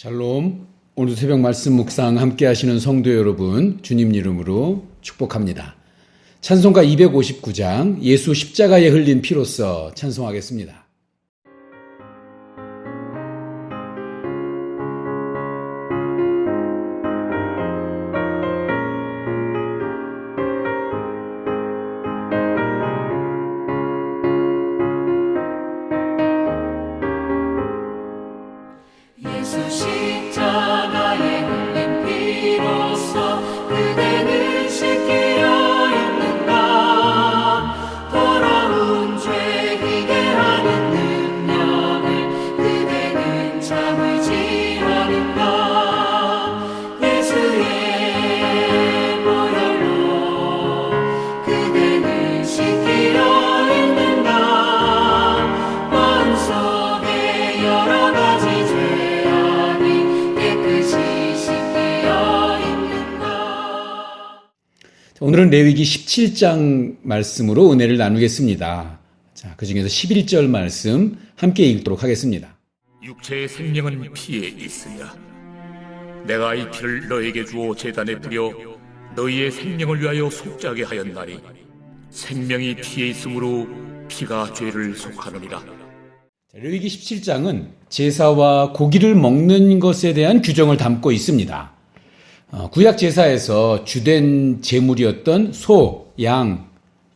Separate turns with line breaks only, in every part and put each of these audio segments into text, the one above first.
샬롬. 오늘도 새벽 말씀 묵상 함께 하시는 성도 여러분, 주님 이름으로 축복합니다. 찬송가 259장 예수 십자가에 흘린 피로써 찬송하겠습니다.
십자가에 흘린 피로써 그대는 씻기려 입는다. 더러운 죄 희게 하는 능력을 그대는 참을지 않는다. 예수의 보혈로 그대는 씻기려 입는다. 마음속에 여러 가지 죄
오늘은 레위기 17장 말씀으로 은혜를 나누겠습니다. 자, 그 중에서 11절 말씀 함께 읽도록 하겠습니다.
육체의 생명은 피에 있으랴. 내가 이 피를 너에게 주어 제단에 뿌려 너희의 생명을 위하여 속죄하게 하였나니 생명이 피에 있으므로 피가 죄를 속하느니라.
레위기 17장은 제사와 고기를 먹는 것에 대한 규정을 담고 있습니다. 구약 제사에서 주된 제물이었던 소, 양,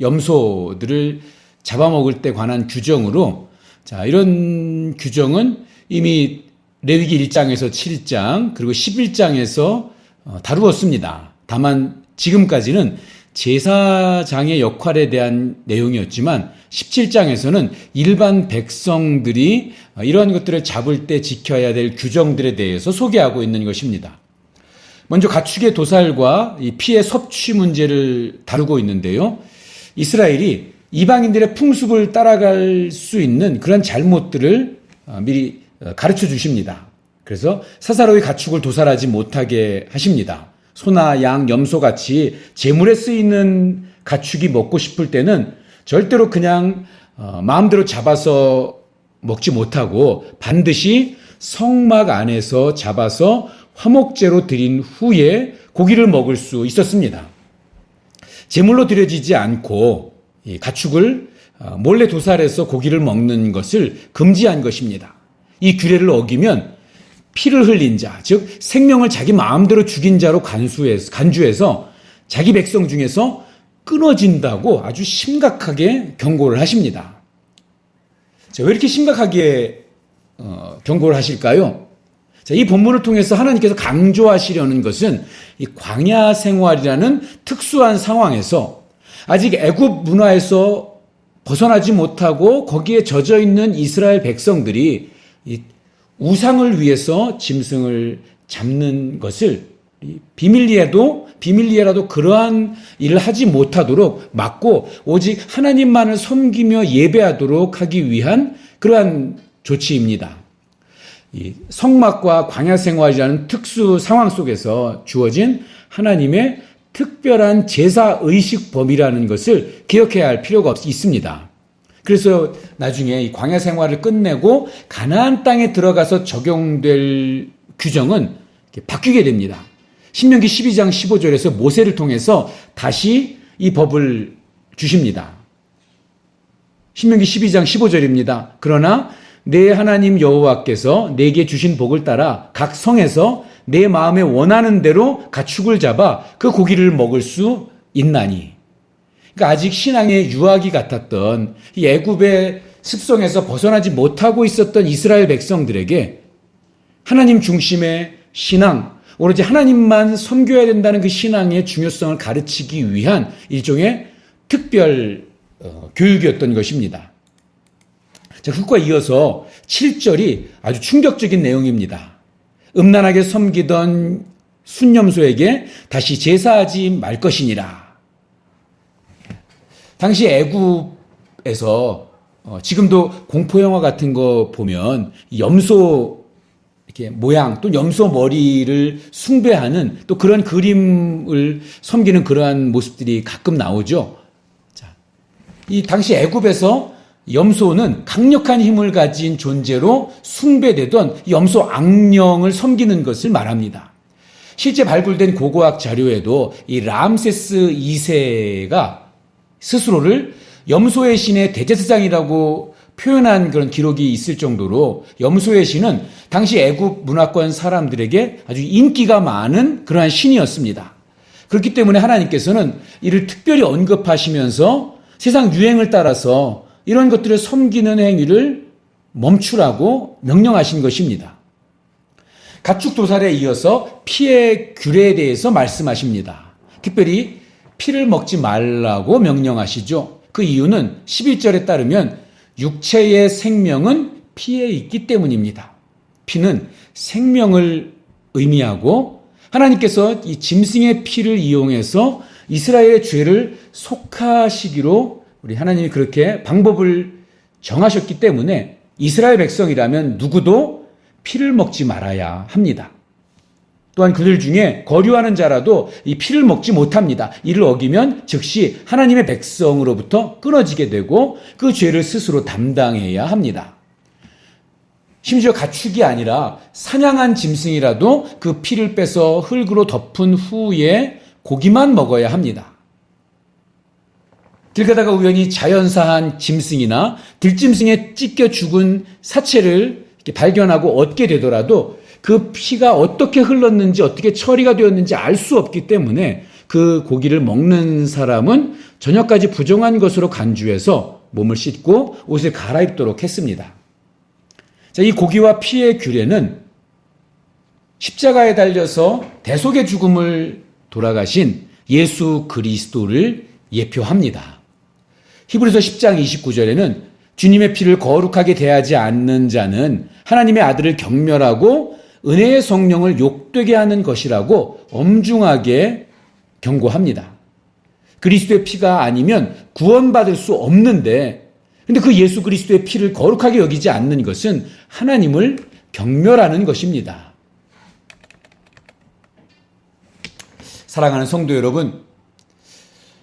염소들을 잡아먹을 때 관한 규정으로, 자, 이런 규정은 이미 레위기 1장에서 7장 그리고 11장에서 다루었습니다. 다만 지금까지는 제사장의 역할에 대한 내용이었지만 17장에서는 일반 백성들이 이러한 것들을 잡을 때 지켜야 될 규정들에 대해서 소개하고 있는 것입니다. 먼저 가축의 도살과 이 피의 섭취 문제를 다루고 있는데요. 이스라엘이 이방인들의 풍습을 따라갈 수 있는 그런 잘못들을 미리 가르쳐 주십니다. 그래서 사사로이 가축을 도살하지 못하게 하십니다. 소나 양, 염소같이 제물에 쓰이는 가축이 먹고 싶을 때는 절대로 그냥 마음대로 잡아서 먹지 못하고 반드시 성막 안에서 잡아서 화목제로 드린 후에 고기를 먹을 수 있었습니다. 제물로 드려지지 않고 가축을 몰래 도살해서 고기를 먹는 것을 금지한 것입니다. 이 규례를 어기면 피를 흘린 자, 즉 생명을 자기 마음대로 죽인 자로 간주해서 자기 백성 중에서 끊어진다고 아주 심각하게 경고를 하십니다. 자, 왜 이렇게 심각하게 경고를 하실까요? 자, 이 본문을 통해서 하나님께서 강조하시려는 것은 이 광야 생활이라는 특수한 상황에서 아직 애굽 문화에서 벗어나지 못하고 거기에 젖어 있는 이스라엘 백성들이 이 우상을 위해서 짐승을 잡는 것을 비밀리에라도 그러한 일을 하지 못하도록 막고 오직 하나님만을 섬기며 예배하도록 하기 위한 그러한 조치입니다. 이 성막과 광야 생활이라는 특수 상황 속에서 주어진 하나님의 특별한 제사 의식 범위라는 것을 기억해야 할 필요가 있습니다. 그래서 나중에 이 광야 생활을 끝내고 가나안 땅에 들어가서 적용될 규정은 바뀌게 됩니다. 신명기 12장 15절에서 모세를 통해서 다시 이 법을 주십니다. 신명기 12장 15절입니다. 그러나 내 하나님 여호와께서 내게 주신 복을 따라 각 성에서 내 마음에 원하는 대로 가축을 잡아 그 고기를 먹을 수 있나니. 그러니까 아직 신앙의 유아기 같았던 이 애굽의 습성에서 벗어나지 못하고 있었던 이스라엘 백성들에게 하나님 중심의 신앙, 오로지 하나님만 섬겨야 된다는 그 신앙의 중요성을 가르치기 위한 일종의 특별 교육이었던 것입니다. 자, 그것과 이어서 7절이 아주 충격적인 내용입니다. 음란하게 섬기던 순염소에게 다시 제사하지 말 것이니라. 당시 애굽에서 지금도 공포영화 같은 거 보면 염소 이렇게 모양 또 염소 머리를 숭배하는 또 그런 그림을 섬기는 그러한 모습들이 가끔 나오죠. 자, 이 당시 애굽에서 염소는 강력한 힘을 가진 존재로 숭배되던 염소 악령을 섬기는 것을 말합니다. 실제 발굴된 고고학 자료에도 이 람세스 2세가 스스로를 염소의 신의 대제사장이라고 표현한 그런 기록이 있을 정도로 염소의 신은 당시 애굽 문화권 사람들에게 아주 인기가 많은 그러한 신이었습니다. 그렇기 때문에 하나님께서는 이를 특별히 언급하시면서 세상 유행을 따라서 이런 것들을 섬기는 행위를 멈추라고 명령하신 것입니다. 가축 도살에 이어서 피의 규례에 대해서 말씀하십니다. 특별히 피를 먹지 말라고 명령하시죠. 그 이유는 11절에 따르면 육체의 생명은 피에 있기 때문입니다. 피는 생명을 의미하고 하나님께서 이 짐승의 피를 이용해서 이스라엘의 죄를 속하시기로 우리 하나님이 그렇게 방법을 정하셨기 때문에 이스라엘 백성이라면 누구도 피를 먹지 말아야 합니다. 또한 그들 중에 거류하는 자라도 이 피를 먹지 못합니다. 이를 어기면 즉시 하나님의 백성으로부터 끊어지게 되고 그 죄를 스스로 담당해야 합니다. 심지어 가축이 아니라 사냥한 짐승이라도 그 피를 빼서 흙으로 덮은 후에 고기만 먹어야 합니다. 길 가다가 우연히 자연사한 짐승이나 들짐승에 찢겨 죽은 사체를 이렇게 발견하고 얻게 되더라도 그 피가 어떻게 흘렀는지 어떻게 처리가 되었는지 알 수 없기 때문에 그 고기를 먹는 사람은 저녁까지 부정한 것으로 간주해서 몸을 씻고 옷을 갈아입도록 했습니다. 자, 이 고기와 피의 규례는 십자가에 달려서 대속의 죽음을 돌아가신 예수 그리스도를 예표합니다. 히브리서 10장 29절에는 주님의 피를 거룩하게 대하지 않는 자는 하나님의 아들을 경멸하고 은혜의 성령을 욕되게 하는 것이라고 엄중하게 경고합니다. 그리스도의 피가 아니면 구원받을 수 없는데, 근데 그 예수 그리스도의 피를 거룩하게 여기지 않는 것은 하나님을 경멸하는 것입니다. 사랑하는 성도 여러분,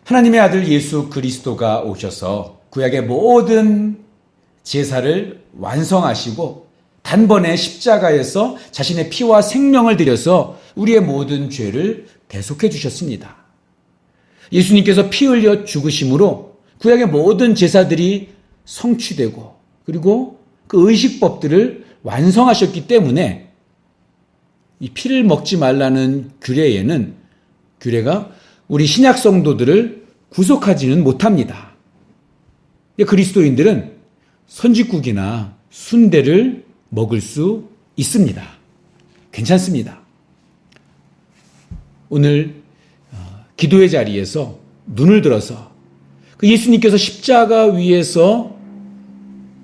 하나님의 아들 예수 그리스도가 오셔서 구약의 모든 제사를 완성하시고 단번에 십자가에서 자신의 피와 생명을 들여서 우리의 모든 죄를 대속해 주셨습니다. 예수님께서 피 흘려 죽으심으로 구약의 모든 제사들이 성취되고 그리고 그 의식법들을 완성하셨기 때문에 이 피를 먹지 말라는 규례가 우리 신약 성도들을 구속하지는 못합니다. 그리스도인들은 선짓국이나 순대를 먹을 수 있습니다. 괜찮습니다. 오늘 기도의 자리에서 눈을 들어서 그 예수님께서 십자가 위에서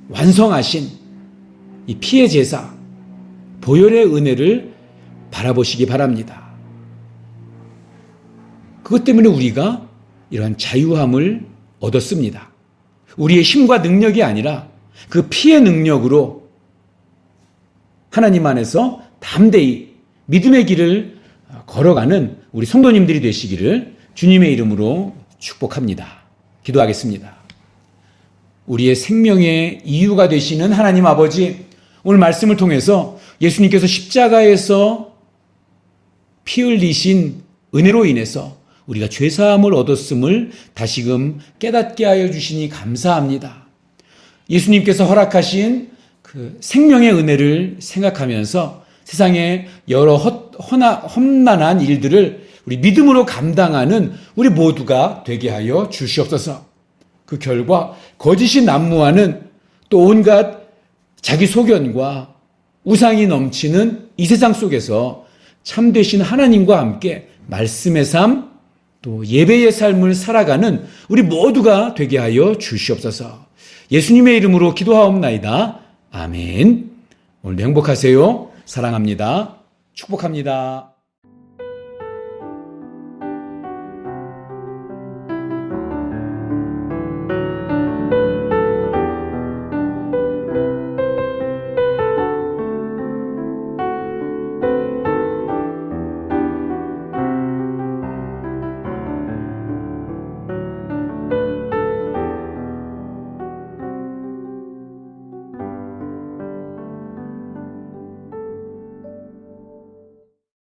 완성하신 이 피의 제사, 보혈의 은혜를 바라보시기 바랍니다. 그것 때문에 우리가 이러한 자유함을 얻었습니다. 우리의 힘과 능력이 아니라 그 피의 능력으로 하나님 안에서 담대히 믿음의 길을 걸어가는 우리 성도님들이 되시기를 주님의 이름으로 축복합니다. 기도하겠습니다. 우리의 생명의 이유가 되시는 하나님 아버지, 오늘 말씀을 통해서 예수님께서 십자가에서 피 흘리신 은혜로 인해서 우리가 죄사함을 얻었음을 다시금 깨닫게 하여 주시니 감사합니다. 예수님께서 허락하신 그 생명의 은혜를 생각하면서 세상의 여러 험난한 일들을 우리 믿음으로 감당하는 우리 모두가 되게 하여 주시옵소서. 그 결과 거짓이 난무하는 또 온갖 자기 소견과 우상이 넘치는 이 세상 속에서 참되신 하나님과 함께 말씀의 삶, 또 예배의 삶을 살아가는 우리 모두가 되게 하여 주시옵소서. 예수님의 이름으로 기도하옵나이다. 아멘. 오늘도 행복하세요. 사랑합니다. 축복합니다.